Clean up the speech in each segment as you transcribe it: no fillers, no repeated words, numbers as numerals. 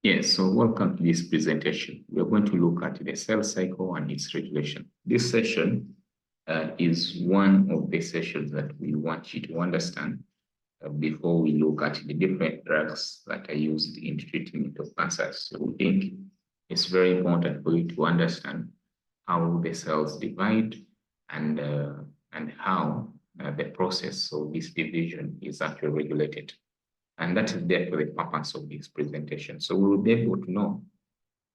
Yes, so welcome to this presentation. We are going to look at the cell cycle and its regulation. This session is one of the sessions that we want you to understand before we look at the different drugs that are used in treatment of cancers. So we think it's very important for you to understand how the cells divide and how the process of this division is actually regulated. And that is therefore the purpose of this presentation. So we will be able to know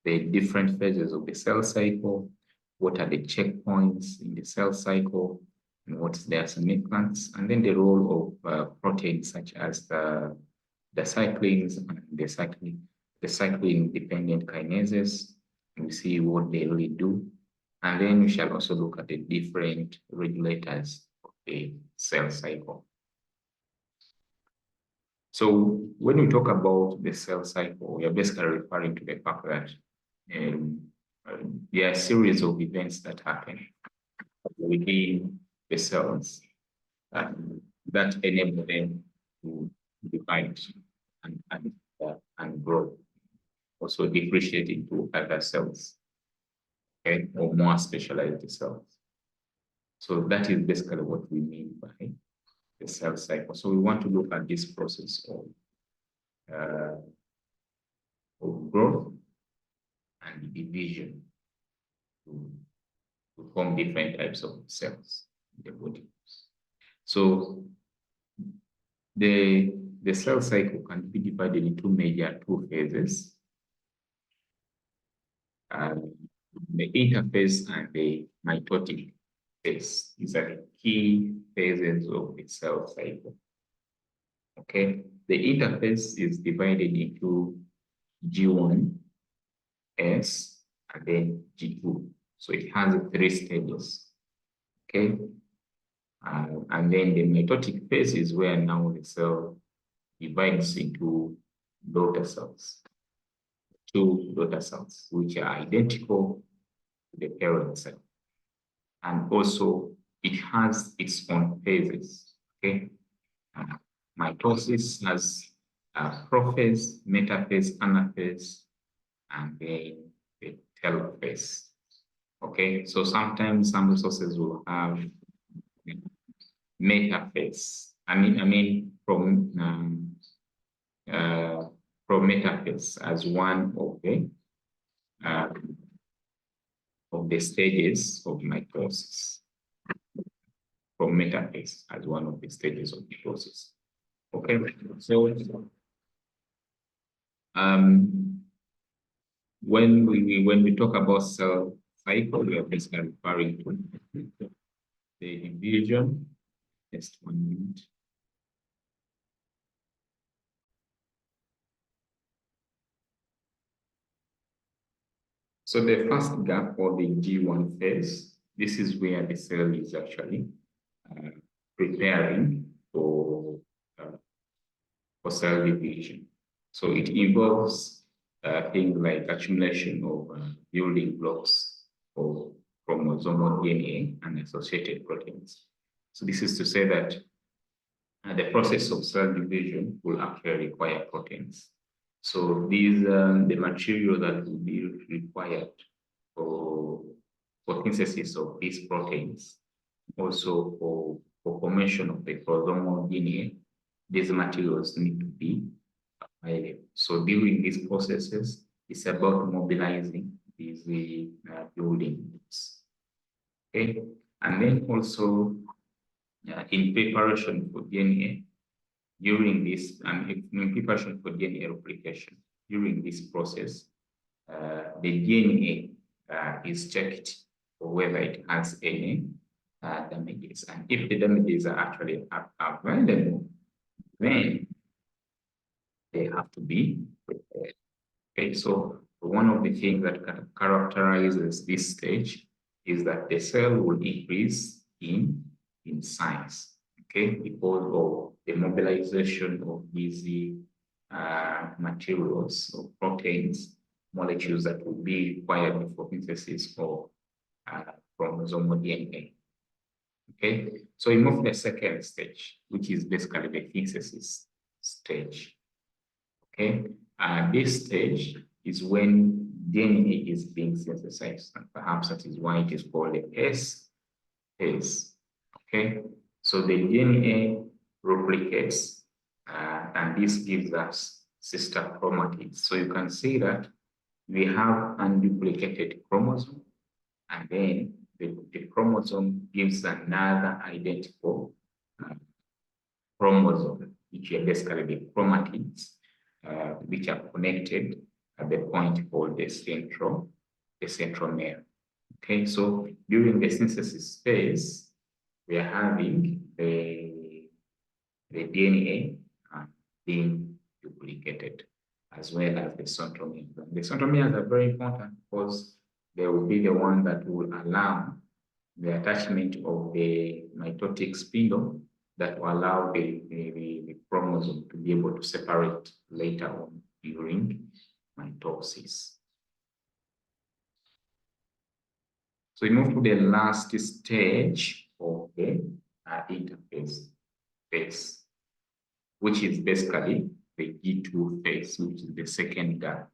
the different phases of the cell cycle, what are the checkpoints in the cell cycle, and what's their significance, and then the role of proteins such as the cyclins and the cyclin-dependent kinases, and we see what they really do. And then we shall also look at the different regulators of the cell cycle. So when we talk about the cell cycle, we are basically referring to the fact that there are a series of events that happen within the cells that enable them to divide and grow, also differentiate into other cells, okay, or more specialized cells. So that is basically what we mean by the cell cycle. So we want to look at this process of growth and division to form different types of cells in the body. So the cell cycle can be divided into major two phases, the interphase and the mitotic phase. These are the key phases of the cell cycle. Okay, the interphase is divided into G1, S, and then G2. So it has 3 stages. Okay, and then the mitotic phase is where now the cell divides into daughter cells, 2 daughter cells, which are identical to the parent cell. And also it has its own phases. Okay, mitosis has prophase, metaphase, anaphase, and then the telophase. Okay, so sometimes some resources will have metaphase. I mean from metaphase as one of the stages of mitosis. From metaphase as one of the stages of mitosis. Okay, so when we talk about cell cycle, we are basically referring to the division. Just 1 minute. So the first gap or the G1 phase, this is where the cell is actually preparing for cell division. So it involves things like accumulation of building blocks of chromosomal DNA and associated proteins. So this is to say that the process of cell division will actually require proteins. So these the material that will be required for synthesis of these proteins, also for formation of the chromosomal DNA, these materials need to be available. So during these processes, it's about mobilizing these building blocks. Okay, and then also in preparation for DNA, during this, in preparation for DNA replication, during this process, the DNA is checked for whether it has any damages. And if the damages are actually available, then they have to be prepared. Okay, so one of the things that characterizes this stage is that the cell will increase in size, okay, because of the mobilization of these materials or proteins, molecules that will be required for synthesis of chromosomal DNA. Okay, so we move to the second stage, which is basically the synthesis stage. Okay, this stage is when DNA is being synthesized, and perhaps that is why it is called a S phase. Okay, so the DNA replicates, and this gives us sister chromatids. So you can see that we have unduplicated chromosome, and then the chromosome gives another identical chromosome, which are basically the chromatids, which are connected at the point called the centromere. Okay, so during the synthesis phase, we are having the DNA being duplicated, as well as the centromeres. The centromeres are very important because they will be the one that will allow the attachment of the mitotic spindle that will allow the chromosome to be able to separate later on during mitosis. So we move to the last stage of the interphase phase, which is basically the G2 phase, which is the second gap.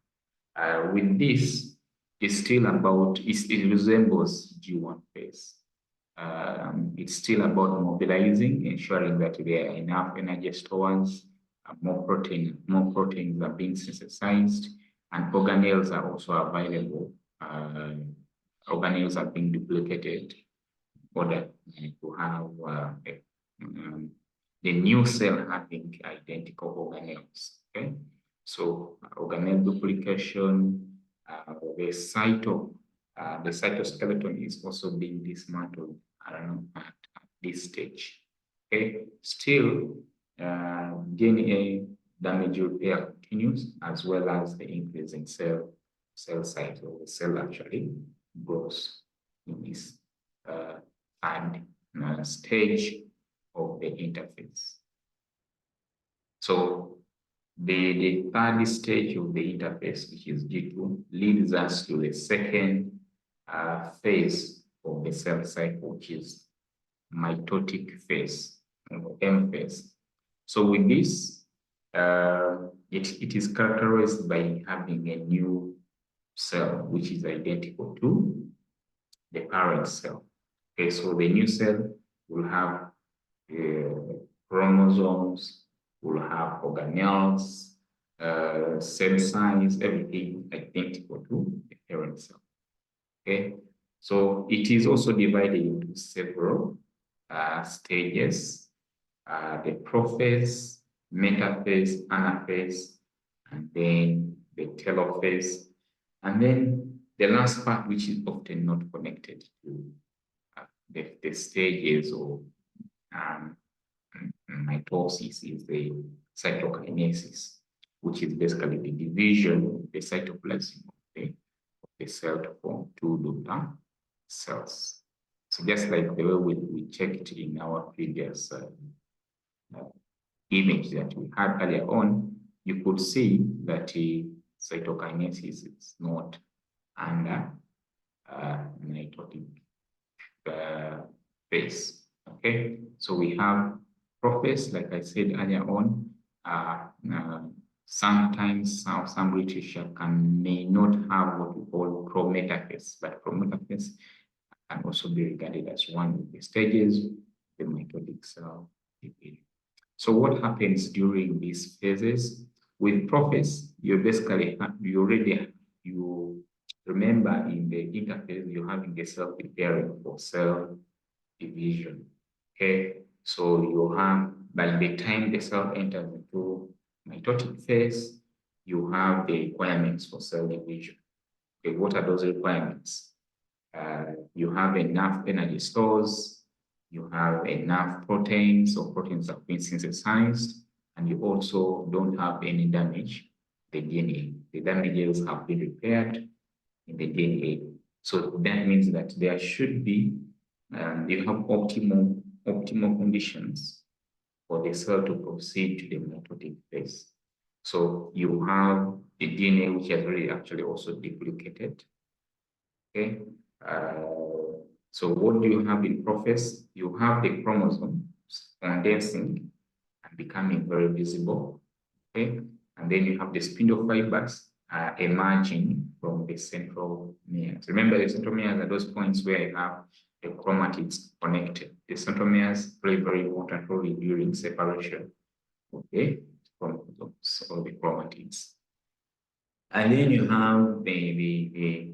With this, it's still about, it resembles G1 phase. It's still about mobilizing, ensuring that there are enough energy stores, more proteins are being synthesized, and organelles are also available. Organelles are being duplicated in order to have the new cell having identical organelles. Okay, so organelle duplication, the cytoskeleton is also being dismantled at this stage. Okay, still DNA damage repair continues, as well as the increase in cell size, or the cell actually grows in this third stage of the interphase. So the third stage of the interphase, which is G2, leads us to the second phase of the cell cycle, which is mitotic phase, or M phase. So with this, it is characterized by having a new cell, which is identical to the parent cell. Okay, so the new cell will have chromosomes, will have organelles, cell size, everything identical to the parent cell. Okay, so it is also divided into several stages: the prophase, metaphase, anaphase, and then the telophase, and then the last part, which is often not connected to the stages of mitosis, is the cytokinases, which is basically the division of the cytoplasm of the cell to form two daughter cells. So just like the way we checked in our previous image that we had earlier on, you could see that cytokinases is not under mitotic phase. Okay, so we have prophase, like I said earlier on. Sometimes some literature may not have what we call prometaphase, but prometaphase can also be regarded as one of the stages of the mitotic cell division. So what happens during these phases? With prophase, you basically you remember in the interphase, you're having the cell preparing for cell division. Okay, so you have, by the time the cell enters into mitotic phase, you have the requirements for cell division. Okay, what are those requirements? You have enough energy stores, you have enough proteins, or proteins have been synthesized, and you also don't have any damage the DNA. The damages have been repaired in the DNA. So that means that there should be, you have optimal conditions for the cell to proceed to the mitotic phase. So you have the DNA, which has already actually also duplicated. Okay. So what do you have in prophase? You have the chromosomes condensing and becoming very visible. Okay. And then you have the spindle fibers emerging from the centromeres. Remember, the centromeres are those points where you have the chromatids connected. The centromeres play very important role during separation, okay, from all the chromatids. And then you have the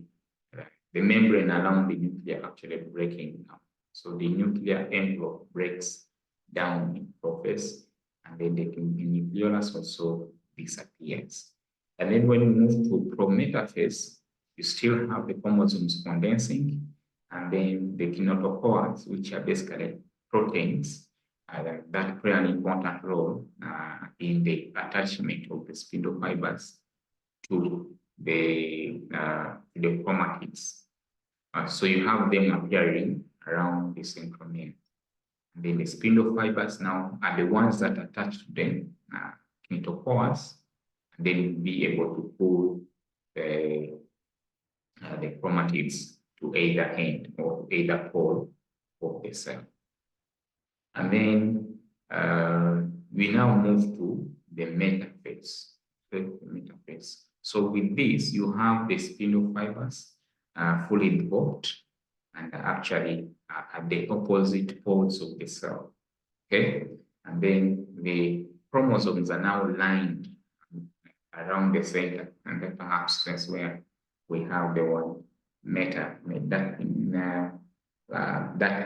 membrane around the nuclear actually breaking down. So the nuclear envelope breaks down in process, and then the nucleolus also disappears. And then when you move to prometaphase, you still have the chromosomes condensing, and then the kinetochores, which are basically proteins, that play an important role in the attachment of the spindle fibers to the chromatids. So you have them appearing around the centromere. And then the spindle fibers now are the ones that attach to them, kinetochores, and then be able to pull the chromatids to either end or either pole of the cell. And then we now move to the metaphase. So with this, you have the spindle fibers fully involved and actually at the opposite poles of the cell. Okay, and then the chromosomes are now lined around the center, and then perhaps that's where we have the one that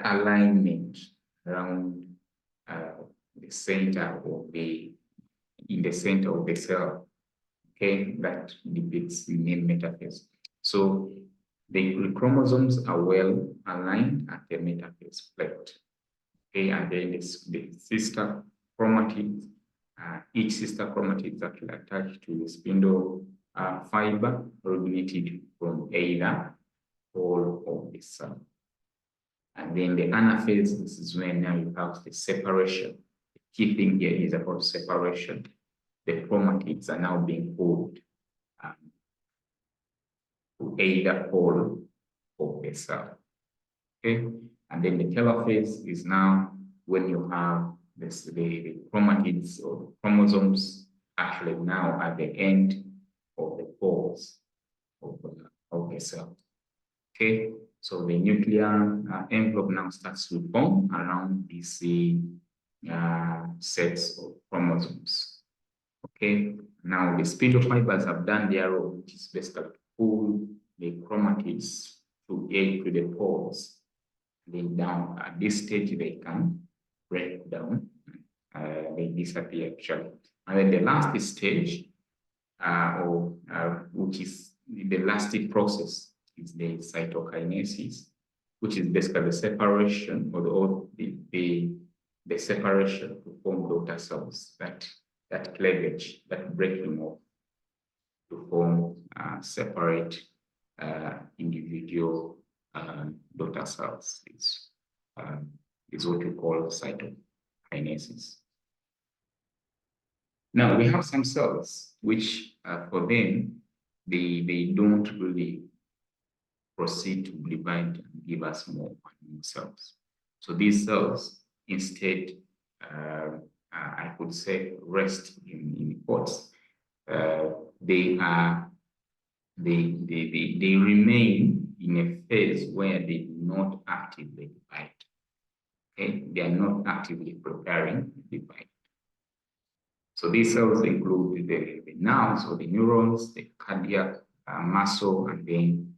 alignment around the center of the center of the cell. Okay, that depicts the name metaphase. So the chromosomes are well aligned at the metaphase plate. Okay, and then the sister chromatids, each sister chromatid is actually attached to the spindle fiber originated from either pole of the cell. And then the anaphase, this is when now you have the separation. The key thing here is about separation. The chromatids are now being pulled to either pole of the cell. Okay, and then the telophase is now when you have this, the chromatids or chromosomes actually now at the end of the poles of the cell. Okay, so the nuclear envelope now starts to form around these sets of chromosomes. Okay, now the spindle fibers have done their role, which is basically to pull the chromatids to the poles. Then down at this stage, they can break down, they disappear actually. And then the last stage, which is the last process, is the cytokinases, which is basically the separation or the separation to form daughter cells, that cleavage, that breaking off to form separate individual daughter cells is what we call cytokinases. Now we have some cells which for them they don't really proceed to divide and give us more cells. So these cells instead I could say rest in quotes. They remain in a phase where they do not actively divide. Okay, they are not actively preparing to divide. So these cells include the nerves or the neurons, the cardiac muscle, and then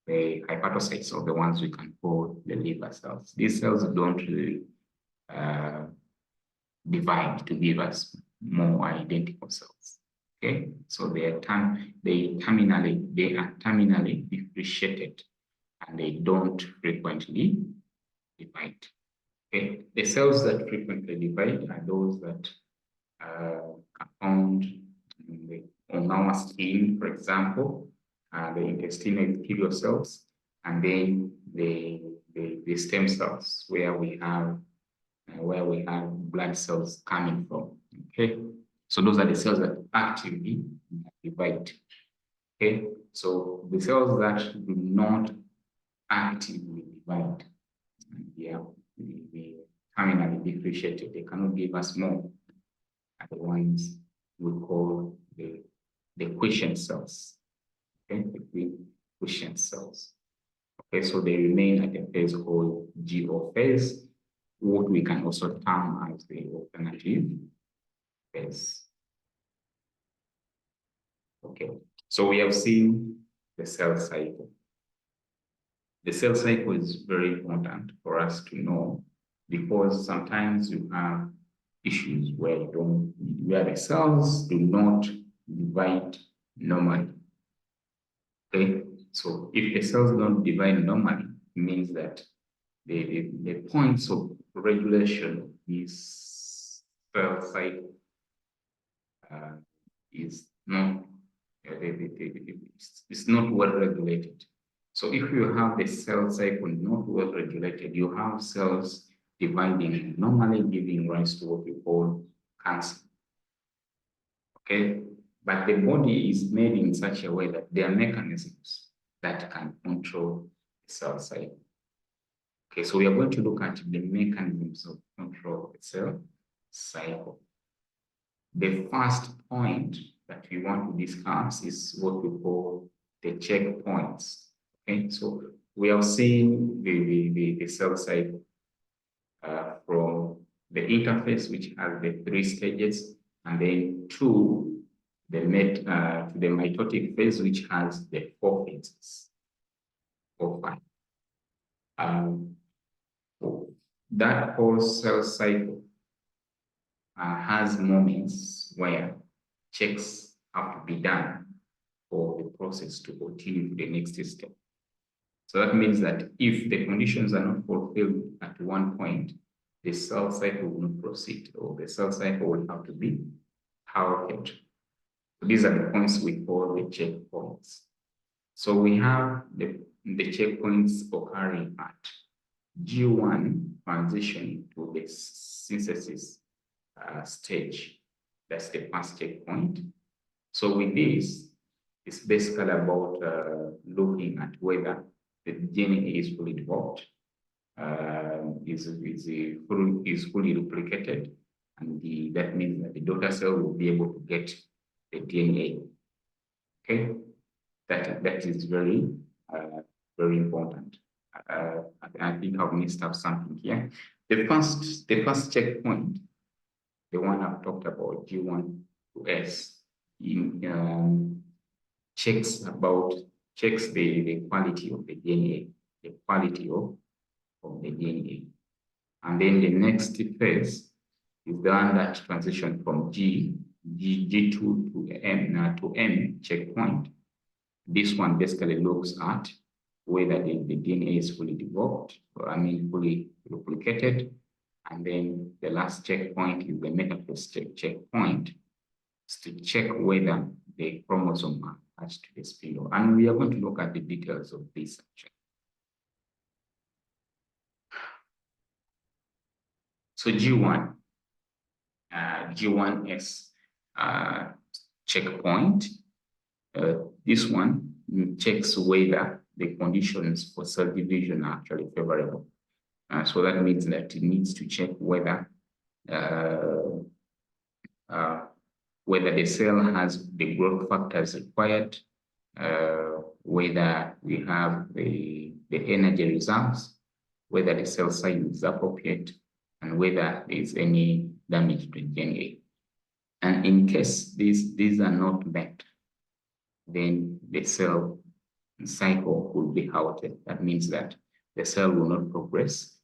the hepatocytes, or the ones we can call the liver cells. These cells don't really divide to give us more identical cells. Okay, so they are terminally differentiated, and they don't frequently divide. Okay, the cells that frequently divide are those that are found on our skin, for example, the intestinal epithelial cells, and then the stem cells, where we have blood cells coming from. Okay, so those are the cells that actively divide. Okay, so the cells that do not actively divide, yeah, they terminally differentiated. They cannot give us more. Are the ones we call the the quiescent cells. Okay, the quiescent cells. Okay, so they remain at a phase called GO phase, what we can also term as the alternative phase. Okay, so we have seen the cell cycle. The cell cycle is very important for us to know, because sometimes you have issues where the cells do not divide normally. Okay, so if the cells don't divide normally, it means that the points of regulation of this cell cycle is not it's not well regulated. So if you have the cell cycle not well regulated, you have cells dividing normally, giving rise to what we call cancer. Okay, but the body is made in such a way that there are mechanisms that can control the cell cycle. Okay, so we are going to look at the mechanisms of control of the cell cycle. The first point that we want to discuss is what we call the checkpoints. Okay, so we have seen the cell cycle from the interface, which has the 3 stages, and then to the mitotic phase, which has the 4 phases or 5. That whole cell cycle has moments where checks have to be done for the process to continue to the next step. So that means that if the conditions are not fulfilled at one point, the cell cycle will not proceed, or the cell cycle will have to be halted. So these are the points we call the checkpoints. So we have the checkpoints occurring at G1 transition to the synthesis stage. That's the first checkpoint. So with this, it's basically about looking at whether the DNA is fully developed, is fully replicated, and that means that the daughter cell will be able to get the DNA. Okay, that is very very important. I think I've missed out something here. The first checkpoint, the one I've talked about, G1 to S, checks the quality of the DNA, the quality of the DNA. And then the next phase is the one that transition from G2 to M checkpoint. This one basically looks at whether the DNA is fully developed, fully replicated. And then the last checkpoint is the metaphase checkpoint, to check whether the chromosome are attached to the spindle. And we are going to look at the details of this section. So G1S checkpoint, this one checks whether the conditions for cell division are actually favorable. So that means that it needs to check whether the cell has the growth factors required, whether we have the energy reserves, whether the cell size is appropriate, and whether there is any damage to the DNA. And in case these are not met, then the cell cycle will be halted. That means that the cell will not progress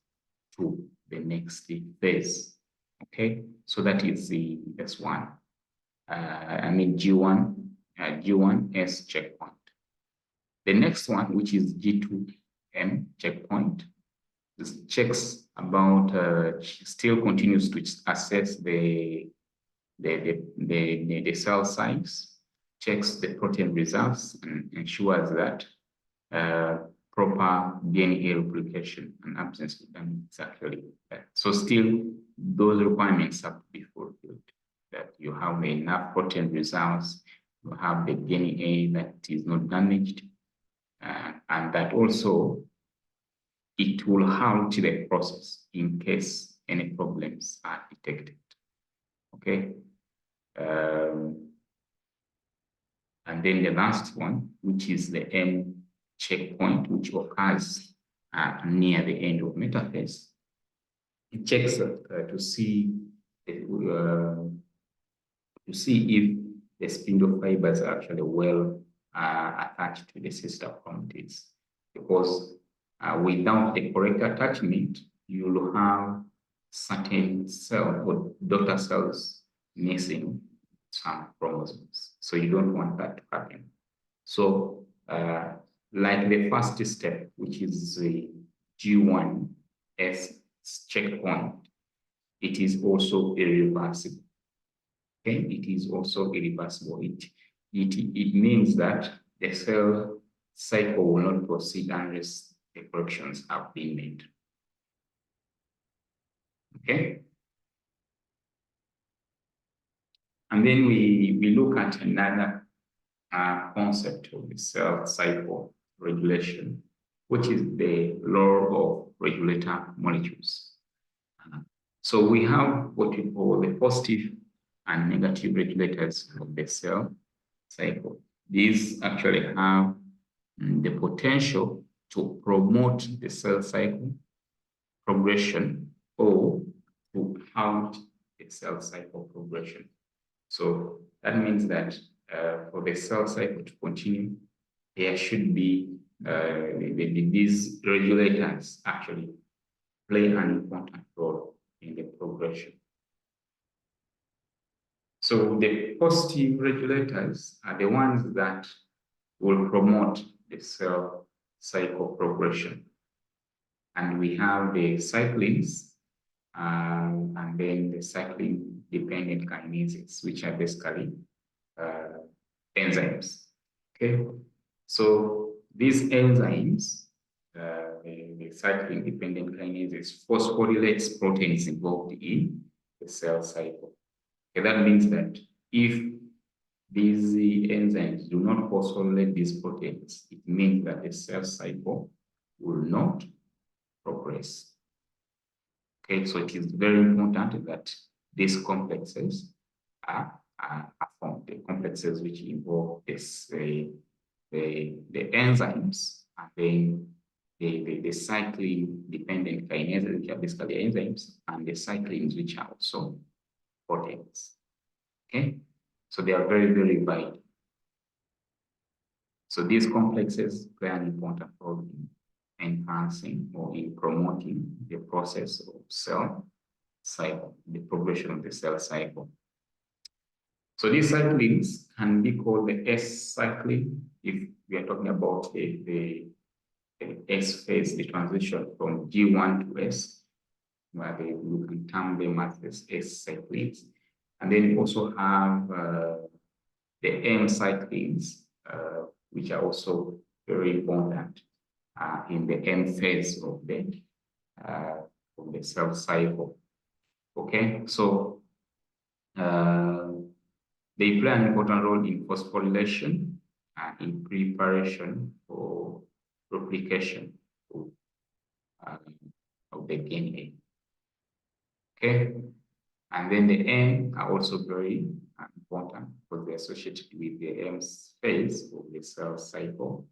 to the next phase. Okay, so that is the S1. G1S checkpoint. The next one, which is G2M checkpoint, checks about still continues to assess the cell size, checks the protein reserves, and ensures that proper DNA replication and absence of damage is actually there. So still, those requirements have to be fulfilled. That you have enough protein reserves, you have the DNA that is not damaged, and that also it will halt the process in case any problems are detected. Okay. And then the last one, which is the M checkpoint, which occurs near the end of metaphase. It checks to see if the spindle fibers are actually well attached to the sister chromatins. Because without the correct attachment, you will have certain cells or daughter cells missing some chromosomes. So you don't want that to happen. So like the first step, which is the G1S checkpoint, it is also irreversible. Okay, it is also irreversible. It means that the cell cycle will not proceed unless the corrections have been made. Okay. And then we look at another concept of the cell cycle regulation, which is the law of regulator molecules. So we have what we call the positive and negative regulators of the cell cycle. These actually have the potential to promote the cell cycle progression or to halt the cell cycle progression. So that means that for the cell cycle to continue, there should be these regulators actually play an important role in the progression. So the positive regulators are the ones that will promote the cell cycle progression. And we have the cyclins and then the cyclin-dependent kinases, which are basically enzymes. Okay, so these enzymes, the cyclin-dependent kinases, phosphorylates proteins involved in the cell cycle. Okay, that means that if these enzymes do not phosphorylate these proteins, it means that the cell cycle will not progress. Okay, so it is very important that these complexes are formed, the complexes which involve this, the enzymes, and then the cyclin-dependent kinases, which are basically enzymes, and the cyclins, which are also proteins. Okay, so they are very, very vital. So these complexes play an important role in enhancing or in promoting the process of cell cycle, the progression of the cell cycle. So these cyclins can be called the S cyclin if we are talking about the S phase, the transition from G1 to S, where you can term them as S cyclins. And then you also have the M cyclins, which are also very important in the M phase of the cell cycle. Okay, so they play an important role in phosphorylation and in preparation for replication of the DNA. Okay, and then the M are also very important because they're associated with the M phase of the cell cycle.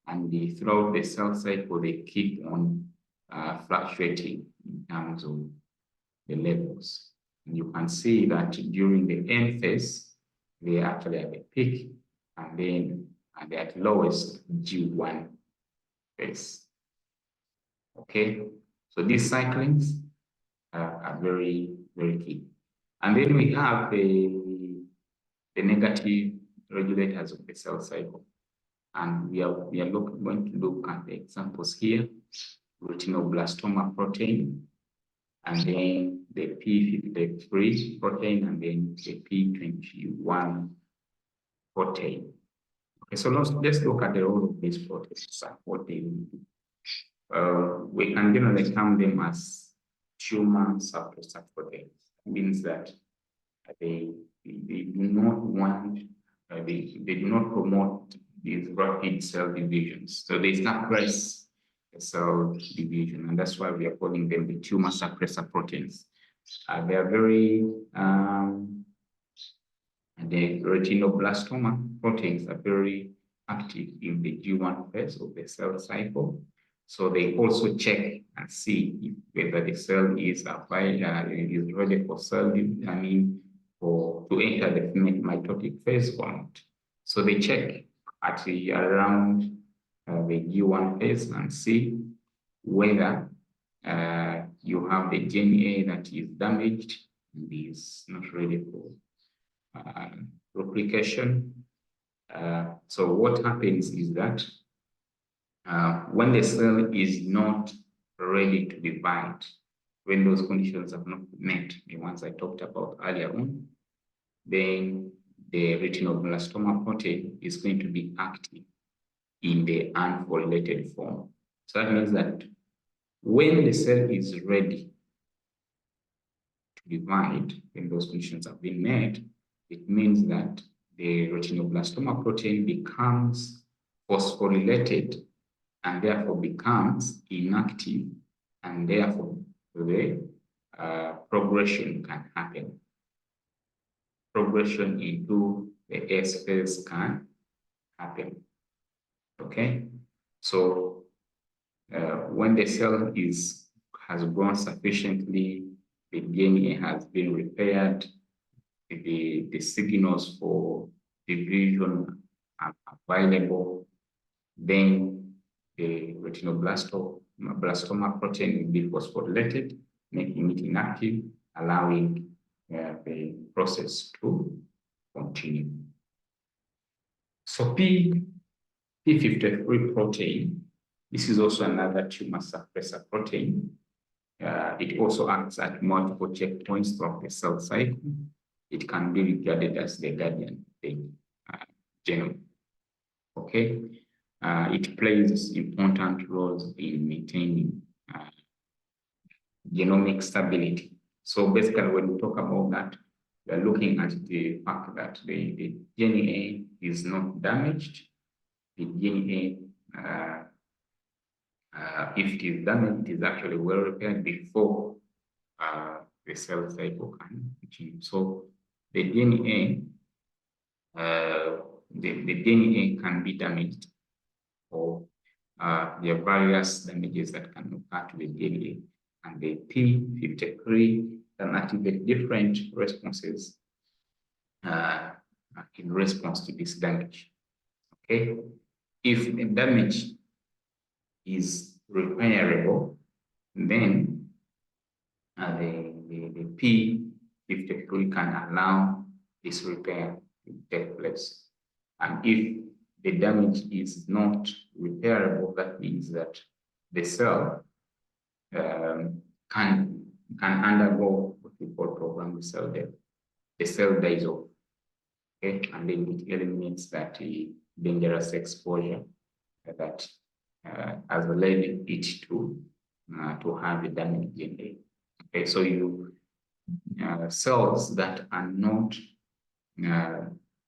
And throughout the cell cycle, they keep on fluctuating in terms of the levels. And you can see that during the M phase, they are actually at the peak, and then they're at lowest G1 phase. Okay, so these cyclins are very, very key. And then we have the negative regulators of the cell cycle. And we are going to look at the examples here: retinoblastoma protein, and then the P53 protein, and then the P21 protein. Okay, so let's look at the role of these proteins and what they do. We can generally term them as tumor suppressor proteins. It means that they do not want, they do not promote these rapid cell divisions. So they suppress the cell division, and that's why we are calling them the tumor suppressor proteins. They are very And the retinoblastoma proteins are very active in the G1 phase of the cell cycle. So they also check and see if whether the cell is ready for cell, to enter the mitotic phase or not. So they check at around the G1 phase and see whether you have the DNA that is damaged and is not ready for replication. So what happens is that when the cell is not ready to divide, when those conditions have not met, the ones I talked about earlier on, then the retinoblastoma protein is going to be active in the unfoldated form. So that means that when the cell is ready to divide, when those conditions have been met, it means that the retinoblastoma protein becomes phosphorylated and therefore becomes inactive, and therefore the progression can happen. Progression into the S phase can happen. Okay, so when the cell has grown sufficiently, the DNA has been repaired, the signals for division are available, then the retinoblastoma protein will be phosphorylated, making it inactive, allowing the process to continue. So P53 protein, this is also another tumor suppressor protein. It also acts at multiple checkpoints throughout the cell cycle. It can be regarded as the guardian of the genome. Okay, it plays important roles in maintaining genomic stability. So basically, when we talk about that, we are looking at the fact that the DNA is not damaged. The DNA, if it is damaged, it is actually well repaired before the cell cycle can continue. So the DNA, the DNA can be damaged, or there are various damages that can occur to the DNA, and the P53 can activate different responses in response to this damage. Okay, if the damage is repairable, then the P53 can allow this repair to take place. And if the damage is not repairable, that means that the cell can undergo what we call programmed cell death. The cell dies off, okay, and then it eliminates that dangerous exposure that has led it to have a damaged DNA. Okay, so cells that are not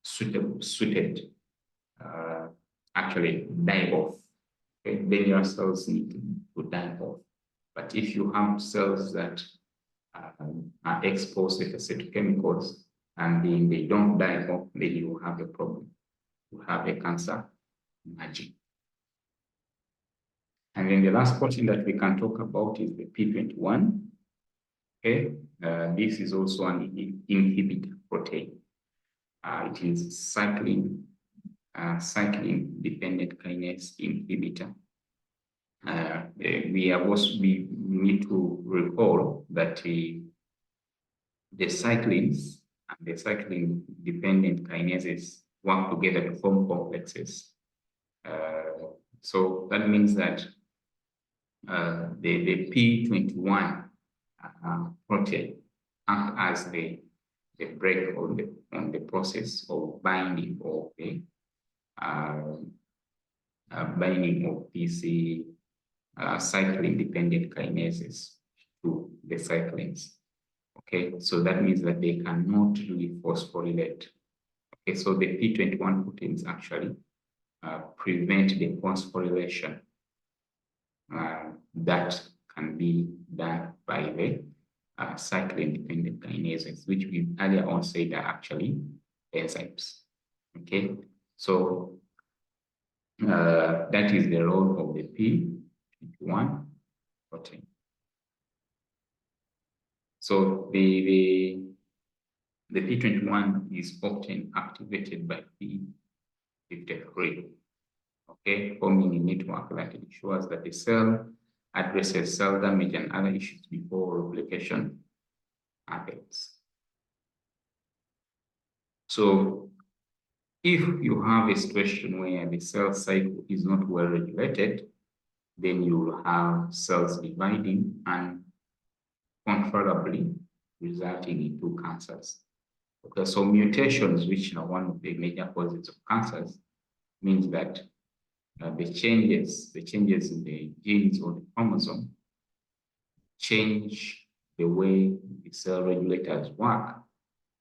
suited actually die off. Okay, dangerous cells need to die off. But if you have cells that are exposed to chemicals and then they don't die off, then you have a problem. You have a cancer emerging. And then the last protein that we can talk about is the P21. Okay, this is also an inhibitor protein. It is cyclin-dependent kinase inhibitor. We need to recall that the cyclins and the cyclin-dependent kinases work together to form complexes. So that means that the P21 protein acts as the brake on the process of binding of the binding of these cyclin-dependent kinases to the cyclins. Okay, so that means that they cannot really phosphorylate. Okay, so the P21 proteins actually prevent the phosphorylation that can be done by the cyclin-dependent kinases, which we earlier on said are actually enzymes. Okay, so that is the role of the P21 protein. So the P21 is often activated by P53. Okay, forming a network that ensures that the cell addresses cell damage and other issues before replication happens. So if you have a situation where the cell cycle is not well regulated, then you will have cells dividing uncontrollably, resulting into cancers. Okay, so mutations, which are one of the major causes of cancers, means that the changes in the genes or the chromosome change the way the cell regulators work,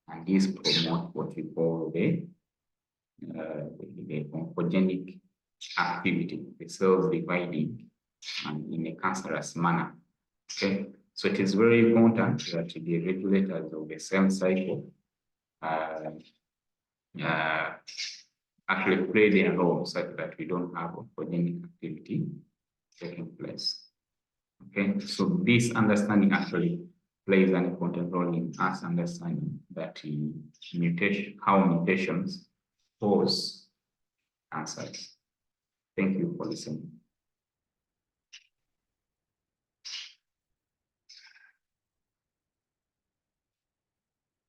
and these promote what we call the oncogenic activity, the cells dividing in a cancerous manner. Okay, so it is very important that the regulators of the cell cycle actually play their role such that we don't have oncogenic activity taking place. Okay, so this understanding actually plays an important role in us understanding that how mutations cause cancers. Thank you for listening.